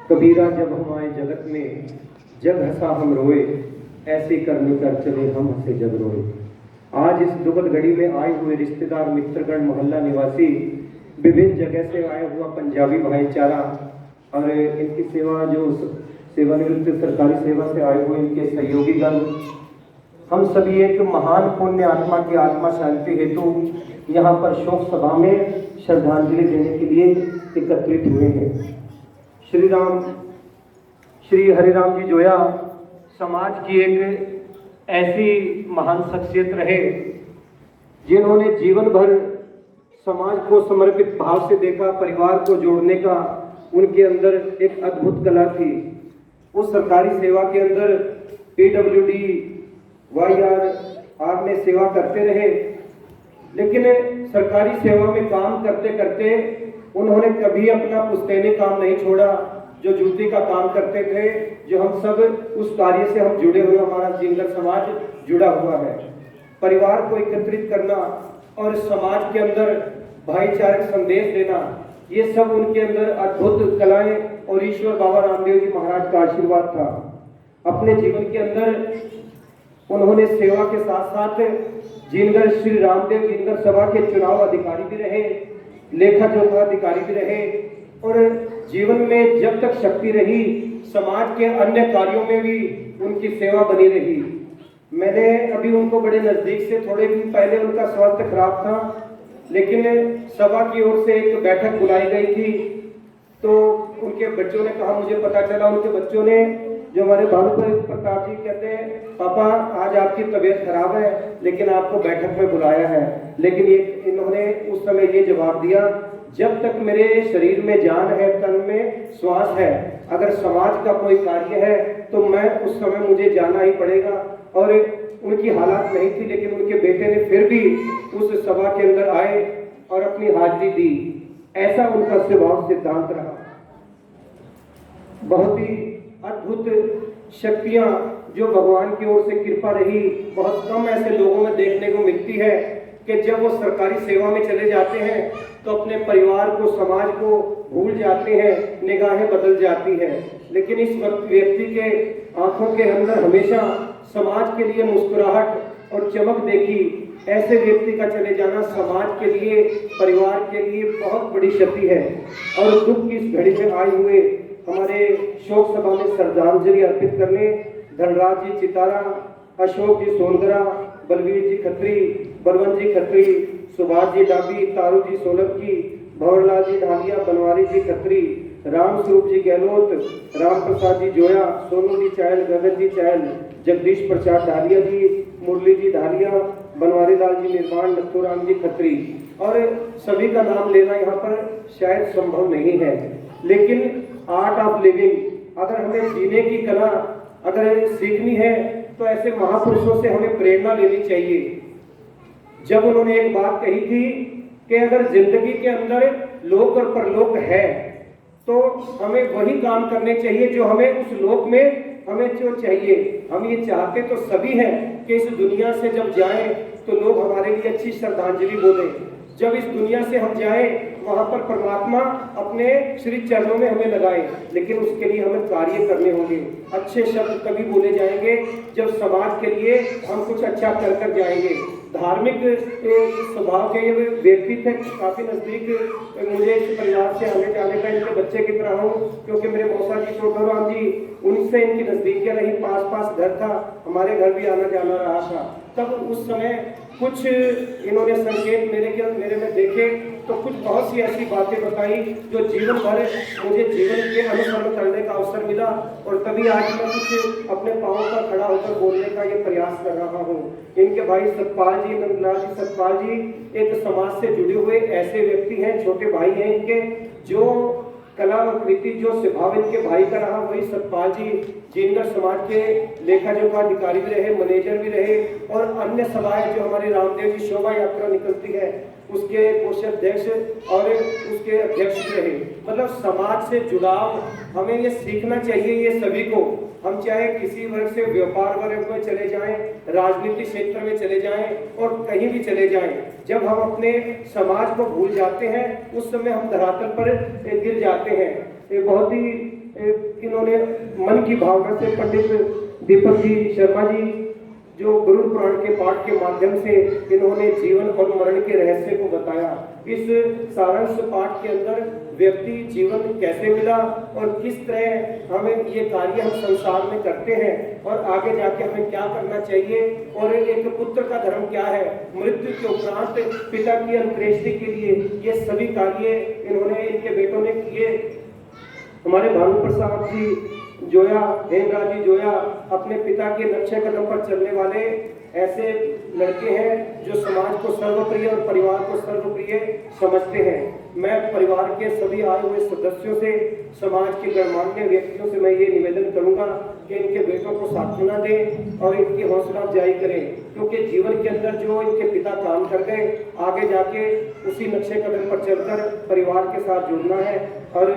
कबीरा जब हम आए जगत में, जग हंसा हम रोए, ऐसे करने कर चले हम हंसे जग रोए। आज इस दुखद घड़ी में आए हुए रिश्तेदार, मित्रगण, मोहल्ला निवासी, विभिन्न जगह से आया हुआ पंजाबी भाईचारा और इनकी सेवा जो सेवानिवृत्त सरकारी सेवा से आए हुए इनके सहयोगीगण, हम सभी एक महान पुण्य आत्मा की आत्मा शांति हेतु यहाँ पर शोक सभा में श्रद्धांजलि देने के लिए एकत्रित हुए हैं। श्री हरिराम जी जोया समाज की एक ऐसी महान शख्सियत रहे जिन्होंने जीवन भर समाज को समर्पित भाव से देखा। परिवार को जोड़ने का उनके अंदर एक अद्भुत कला थी। वो सरकारी सेवा के अंदर PWD YRR में सेवा करते रहे, लेकिन सरकारी सेवा में काम करते करते उन्होंने कभी अपना पुश्तैनी काम नहीं छोड़ा। जो जूते का काम करते थे, जो हम सब उस कार्य से हम जुड़े हुए, हमारा जिंगल समाज जुड़ा हुआ है। परिवार को एकत्रित करना और समाज के अंदर भाईचारक संदेश देना, ये सब उनके अंदर अद्भुत कलाएं और ईश्वर बाबा रामदेव जी महाराज का आशीर्वाद था। अपने जीवन के अंदर उन्होंने सेवा के साथ साथ जिनगर श्री रामदेव जिनगर सभा के चुनाव अधिकारी भी रहे, लेखा जोखा अधिकारी भी रहे और जीवन में जब तक शक्ति रही समाज के अन्य कार्यों में भी उनकी सेवा बनी रही। मैंने अभी उनको बड़े नजदीक से, थोड़े दिन पहले उनका स्वास्थ्य खराब था, लेकिन सभा की ओर से एक बैठक बुलाई गई थी, तो उनके बच्चों ने कहा, मुझे पता चला उनके बच्चों ने, जो हमारे भानु प्रताप जी कहते हैं, पापा आज आपकी तबीयत खराब है लेकिन आपको बैठक में बुलाया है। लेकिन इन्होंने उस समय ये जवाब दिया, जब तक मेरे शरीर में जान है, तन में श्वास है, अगर समाज का कोई कार्य है तो मैं उस समय मुझे जाना ही पड़ेगा। और उनकी हालत नहीं थी, लेकिन उनके बेटे ने फिर भी उस सभा के अंदर आए और अपनी हाजिरी दी। ऐसा उनका स्वभाव सिद्धांत रहा। बहुत ही अद्भुत शक्तियां जो भगवान की ओर से कृपा रही, बहुत कम ऐसे लोगों में देखने को मिलती है कि जब वो सरकारी सेवा में चले जाते हैं तो अपने परिवार को, समाज को भूल जाते हैं, निगाहें बदल जाती है। लेकिन इस व्यक्ति के आंखों के अंदर हमेशा समाज के लिए मुस्कुराहट और चमक देखी। ऐसे व्यक्ति का चले जाना समाज के लिए, परिवार के लिए बहुत बड़ी क्षति है। और दुख की इस घड़ी में आए हुए हमारे शोक सभा में श्रद्धांजलि अर्पित करने धनराज जी चितारा, अशोक जी सोनगरा, बलवीर जी खत्री, बलवंत जी खत्री, सुभाष जी डाबी, तारू जी सोलंकी, भंवरलाल जी ढालिया, बनवारी जी खत्री, राम स्वरूप जी गहलोत, राम प्रसाद जी जोया, सोनू जी चहल, गगन जी चहल, जगदीश प्रसाद ढालिया जी, मुरली जी ढालिया, बनवारी लाल जी निर्माण, नथुराम जी खत्री। और सभी का नाम लेना यहाँ पर शायद संभव नहीं है, लेकिन आर्ट ऑफ लिविंग, अगर हमें जीने की कला अगर सीखनी है तो ऐसे महापुरुषों से हमें प्रेरणा लेनी चाहिए। जब उन्होंने एक बात कही थी कि अगर जिंदगी के अंदर लोक और परलोक है तो हमें वही काम करने चाहिए जो हमें उस लोक में हमें जो चाहिए। हम ये चाहते तो सभी हैं कि इस दुनिया से जब जाएं तो लोग हमारे लिए अच्छी श्रद्धांजलि बोलें। जब इस दुनिया से हम जाएं वहां पर परमात्मा अपने श्री चरणों में हमें लगाए, लेकिन उसके लिए हमें कार्य करने होंगे। अच्छे शब्द तभी बोले जाएंगे जब समाज के लिए हम कुछ अच्छा कर जाएंगे। धार्मिक स्वभाव के ये व्यक्ति थे, काफी नजदीक मुझे इस परिवार से आने जाने का इनके बच्चे की तरह हूँ, क्योंकि मेरे मौसा जी छोटूराम जी, उनसे इनकी नजदीकियां रही, पास घर था, हमारे घर भी आना जाना रहा था। तब उस समय कुछ इन्होंने संकेत मेरे में देखे तो कुछ बहुत सी ऐसी बातें बताई जो जीवन भर मुझे जीवन के अनुसरण करने का अवसर मिला, और तभी आज मैं कुछ अपने पांवों पर खड़ा होकर बोलने का ये प्रयास कर रहा हूँ। इनके भाई सतपाल जी, नंदलाल जी सतपाल जी एक समाज से जुड़े हुए ऐसे व्यक्ति हैं, छोटे भाई हैं इनके, जो कला और कृति जो स्वभाव इनके भाई का रहा, वही सतपाल जी जिनगर समाज के लेखा जोखा अधिकारी भी रहे, मैनेजर भी रहे, और अन्य सभाएं जो हमारे रामदेव जी शोभा यात्रा निकलती है उसके कोषाध्यक्ष और उसके अध्यक्ष भी रहे। मतलब समाज से जुड़ाव हमें ये सीखना चाहिए, ये सभी को। हम चाहे किसी वर्ग से व्यापार वर्ग में चले जाएं, राजनीतिक क्षेत्र में चले जाएं और कहीं भी चले जाएं, जब हम अपने समाज को भूल जाते हैं उस समय हम धरातल पर गिर जाते हैं। ये बहुत ही इन्होंने मन की भावना से पंडित दीपक जी शर्मा जी जो गुरु पुराण के पाठ के माध्यम से इन्होंने जीवन और मरण के रहस्य को बताया। इस सारांश पाठ के अंदर व्यक्ति जीवन कैसे मिला और किस तरह हमें ये कार्य हम संसार में करते हैं और आगे जाके हमें क्या करना चाहिए और एक पुत्र का धर्म क्या है, मृत्यु के उपरांत पिता की अंत्येष्टि के लिए ये सभी कार्य इन्होंने इनके बेटों ने किए। हमारे भानु प्रसाद जी जोया, हेमराज जी जोया अपने पिता के नक्शे कदम पर चलने वाले ऐसे लड़के हैं जो समाज को सर्वप्रिय और परिवार को सर्वप्रिय समझते हैं। मैं परिवार के सभी आए हुए सदस्यों से, समाज के गणमान्य व्यक्तियों से मैं ये निवेदन करूंगा कि इनके बेटों को सांत्वना दें और इनकी हौसला अफजाई करें, क्योंकि जीवन के अंदर जो इनके पिता काम कर गए आगे जाके उसी नक्शे कदम पर चलकर परिवार के साथ जुड़ना है। और